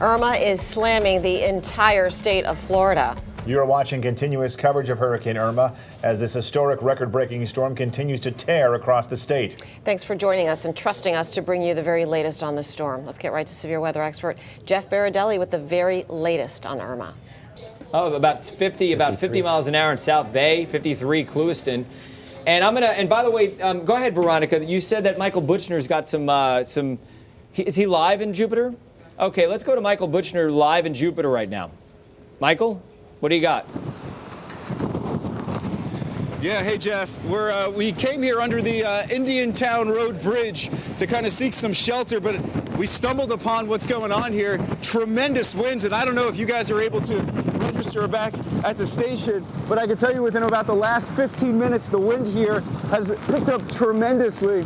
Irma is slamming the entire state of Florida. You're watching continuous coverage of Hurricane Irma as this historic record-breaking storm continues to tear across the state. Thanks for joining us and trusting us to bring you the very latest on the storm. Let's get right to severe weather expert Jeff Baradelli with the very latest on Irma. Oh, about 50 miles an hour in South Bay, 53 Clewiston. And by the way, go ahead, Veronica. You said that Michael BUCZYNER's got some. Is he live in Jupiter? Okay, let's go to Michael BUCZYNER live in Jupiter right now. Michael, what do you got? Yeah, hey Jeff. We came here under the Indiantown Road Bridge to kind of seek some shelter, but we stumbled upon what's going on here. Tremendous winds, and I don't know if you guys are able to register back at the station, but I can tell you within about the last 15 minutes, the wind here has picked up tremendously.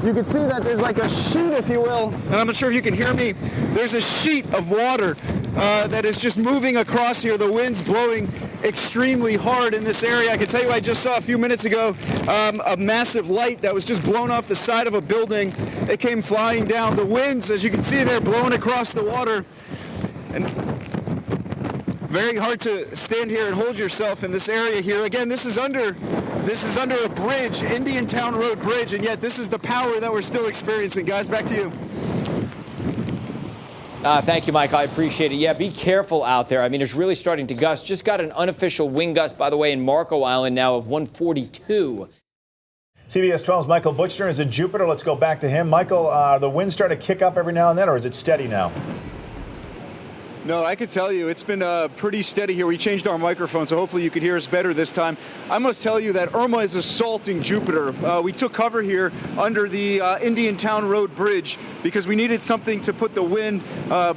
You can see that there's like a sheet, if you will, and I'm not sure if you can hear me. There's a sheet of water that is just moving across here. The wind's blowing extremely hard in this area. I can tell you, I just saw a few minutes ago a massive light that was just blown off the side of a building. It came flying down. The winds, as you can see there, blowing across the water. And very hard to stand here and hold yourself in this area here. Again, this is under a bridge, Indiantown Road Bridge, and yet this is the power that we're still experiencing. Guys, back to you. Thank you, Mike. I appreciate it. Yeah, be careful out there. I mean, it's really starting to gust. Just got an unofficial wind gust, by the way, in Marco Island now of 142. CBS 12's Michael BUCZYNER is in Jupiter. Let's go back to him. Michael, the winds start to kick up every now and then, or is it steady now? No, I can tell you it's been pretty steady here. We changed our microphone, so hopefully you could hear us better this time. I must tell you that Irma is assaulting Jupiter. We took cover here under the Indiantown Road Bridge because we needed something to put the wind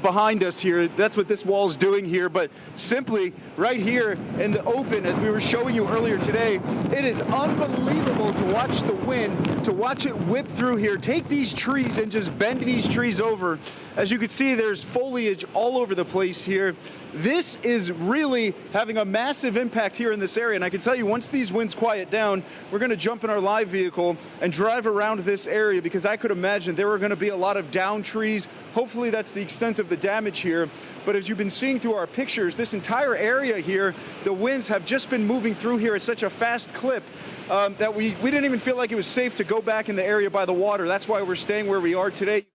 behind us here. That's what this wall is doing here. But simply right here in the open, as we were showing you earlier today, it is unbelievable to watch the wind, to watch it whip through here, take these trees and just bend these trees over. As you can see, there's foliage all over the place here. This is really having a massive impact here in this area, and I can tell you, once these winds quiet down, we're going to jump in our live vehicle and drive around this area, because I could imagine there are going to be a lot of down trees. Hopefully that's the extent of the damage here, but as you've been seeing through our pictures, this entire area here, the winds have just been moving through here at such a fast clip that we didn't even feel like it was safe to go back in the area by the water. That's why we're staying where we are today.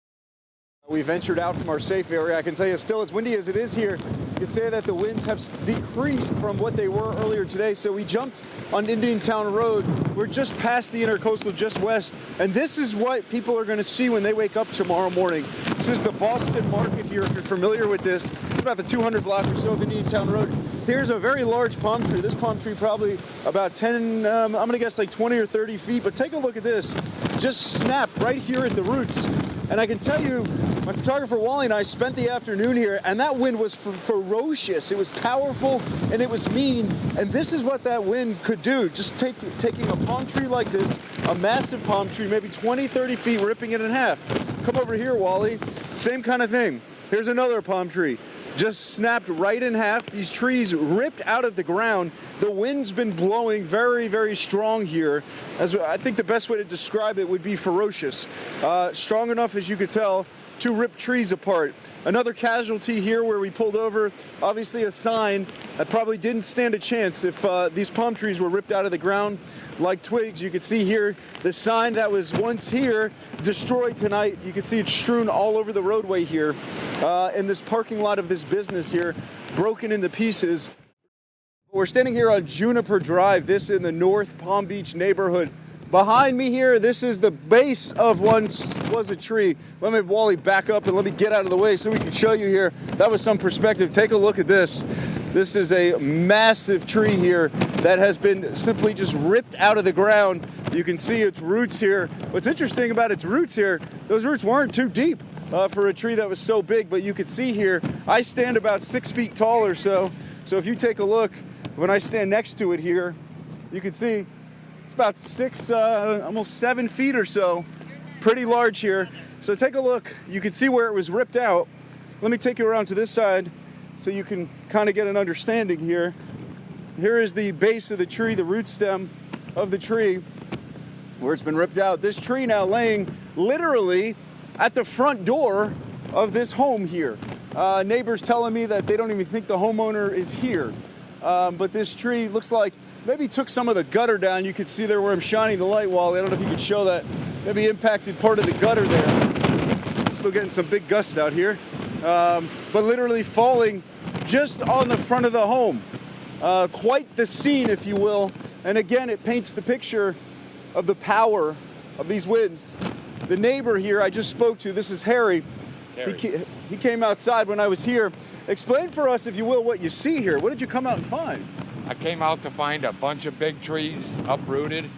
We ventured out from our safe area. I can tell you, still as windy as it is here, you can say that the winds have decreased from what they were earlier today. So we jumped on Indiantown Road. We're just past the Intercoastal, just west. And this is what people are going to see when they wake up tomorrow morning. This is the Boston Market here, if you're familiar with this. It's about the 200 block or so of Indiantown Road. Here's a very large palm tree. This palm tree probably about 10, I'm going to guess like 20 or 30 feet. But take a look at this. Just snapped right here at the roots. And I can tell you, my photographer Wally and I spent the afternoon here, and that wind was ferocious. It was powerful, and it was mean. And this is what that wind could do. Just taking a palm tree like this, a massive palm tree, maybe 20, 30 feet, ripping it in half. Come over here, Wally. Same kind of thing. Here's another palm tree. Just snapped right in half. These trees ripped out of the ground. The wind's been blowing very, very strong here. As I think the best way to describe it would be ferocious. Strong enough, as you could tell, to rip trees apart. Another casualty here where we pulled over, obviously a sign that probably didn't stand a chance if these palm trees were ripped out of the ground like twigs. You can see here the sign that was once here, destroyed tonight. You can see it strewn all over the roadway here in this parking lot of this business here, broken into pieces. We're standing here on Juniper Drive, this in the North Palm Beach neighborhood. Behind me here, this is the base of once was a tree. Let me, Wally, back up and let me get out of the way so we can show you here. That was some perspective. Take a look at this. This is a massive tree here that has been simply just ripped out of the ground. You can see its roots here. What's interesting about its roots here, those roots weren't too deep for a tree that was so big, but you can see here, I stand about 6 feet tall or so. So if you take a look, when I stand next to it here, you can see it's about 6, almost 7 feet or so. Pretty large here. So take a look. You can see where it was ripped out. Let me take you around to this side so you can kind of get an understanding here. Here is the base of the tree, the root stem of the tree, where it's been ripped out. This tree now laying literally at the front door of this home here. Neighbors telling me that they don't even think the homeowner is here. But this tree looks like maybe took some of the gutter down. You can see there where I'm shining the light, Wally. I don't know if you could show that. Maybe impacted part of the gutter there. Still getting some big gusts out here. But literally falling just on the front of the home. Quite the scene, if you will. And again, it paints the picture of the power of these winds. The neighbor here I just spoke to, this is Harry. He came outside when I was here. Explain for us, if you will, what you see here. What did you come out and find? I came out to find a bunch of big trees uprooted,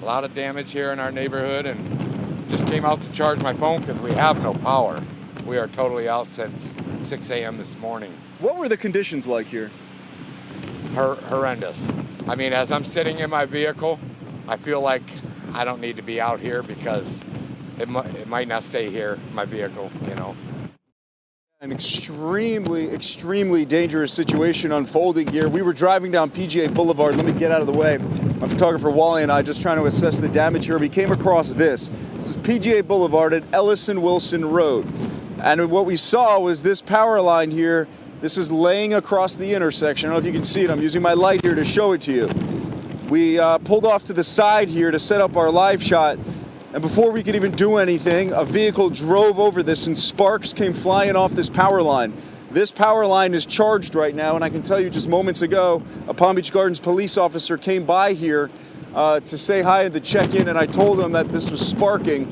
a lot of damage here in our neighborhood, and just came out to charge my phone because we have no power. We are totally out since 6 a.m. this morning. What were the conditions like here? Horrendous. I mean, as I'm sitting in my vehicle, I feel like I don't need to be out here because it might not stay here, my vehicle, you know. An extremely, extremely dangerous situation unfolding here. We were driving down PGA Boulevard. Let me get out of the way. My photographer Wally and I just trying to assess the damage here. We came across this. This is PGA Boulevard at Ellison Wilson Road. And what we saw was this power line here. This is laying across the intersection. I don't know if you can see it. I'm using my light here to show it to you. We pulled off to the side here to set up our live shot. And before we could even do anything, a vehicle drove over this and sparks came flying off this power line. This power line is charged right now, and I can tell you just moments ago, a Palm Beach Gardens police officer came by here to say hi and to check in, and I told him that this was sparking.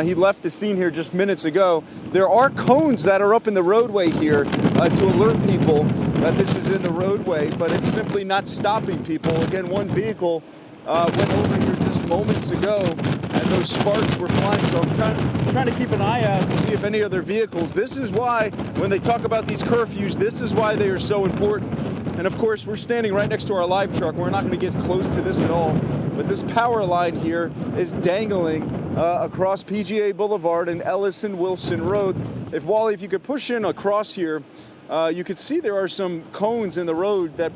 He left the scene here just minutes ago. There are cones that are up in the roadway here to alert people that this is in the roadway, but it's simply not stopping people. Again, one vehicle went over here just moments ago, and those sparks were flying, so I'm trying to keep an eye out to see if any other vehicles. This is why, when they talk about these curfews, this is why they are so important. And of course, we're standing right next to our live truck. We're not going to get close to this at all, but this power line here is dangling across PGA Boulevard and Ellison Wilson Road. If Wally, if you could push in across here, you could see there are some cones in the road that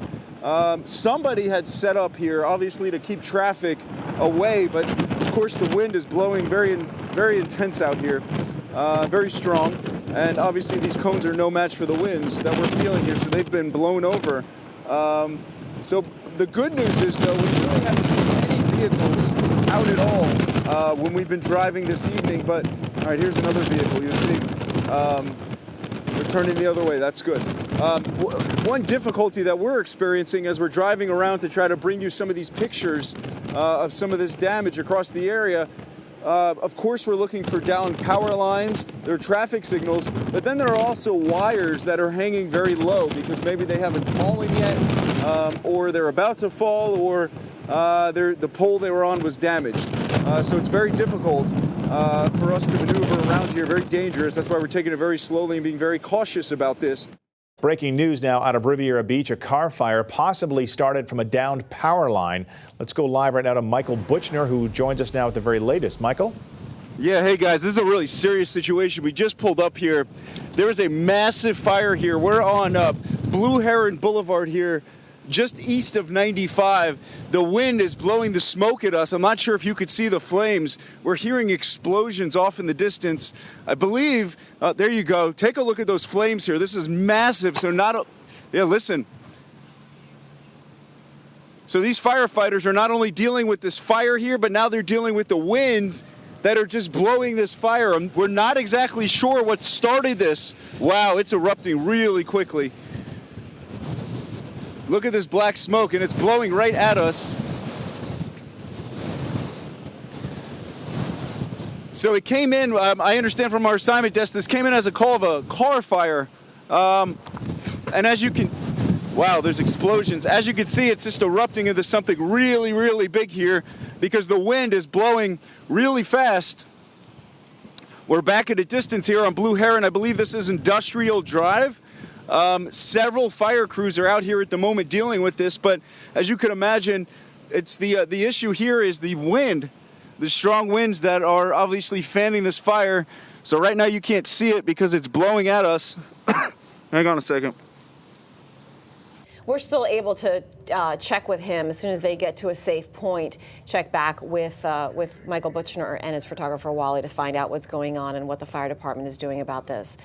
somebody had set up here, obviously to keep traffic away, but of course the wind is blowing very intense out here, very strong, and obviously these cones are no match for the winds that we're feeling here, so they've been blown over. So the good news is, though, we really haven't seen any vehicles out at all when we've been driving this evening, but all right, here's another vehicle. You'll see they're turning the other way. That's good. One difficulty that we're experiencing as we're driving around to try to bring you some of these pictures of some of this damage across the area, of course we're looking for down power lines, there are traffic signals, but then there are also wires that are hanging very low because maybe they haven't fallen yet, or they're about to fall, or the pole they were on was damaged. So it's very difficult for us to maneuver around here, very dangerous. That's why we're taking it very slowly and being very cautious about this. Breaking news now out of Riviera Beach. A car fire possibly started from a downed power line. Let's go live right now to Michael Butchner, who joins us now with the very latest. Michael? Yeah, hey guys, this is a really serious situation. We just pulled up here. There is a massive fire here. We're on Blue Heron Boulevard here, just east of 95. The wind is blowing the smoke at us. I'm not sure if you could see the flames. We're hearing explosions off in the distance. I believe, there you go. Take a look at those flames here. This is massive. So listen. So these firefighters are not only dealing with this fire here, but now they're dealing with the winds that are just blowing this fire. We're not exactly sure what started this. Wow, it's erupting really quickly. Look at this black smoke, and it's blowing right at us. So it came in, I understand from our assignment desk, this came in as a call of a car fire. And as you can, wow, there's explosions. As you can see, it's just erupting into something really, really big here because the wind is blowing really fast. We're back at a distance here on Blue Heron. I believe this is Industrial Drive. Several fire crews are out here at the moment dealing with this, but as you can imagine, it's the issue here is the wind, the strong winds that are obviously fanning this fire. So right now you can't see it because it's blowing at us. Hang on a second. We're still able to check with him as soon as they get to a safe point. Check back with Michael Butchner and his photographer Wally to find out what's going on and what the fire department is doing about this.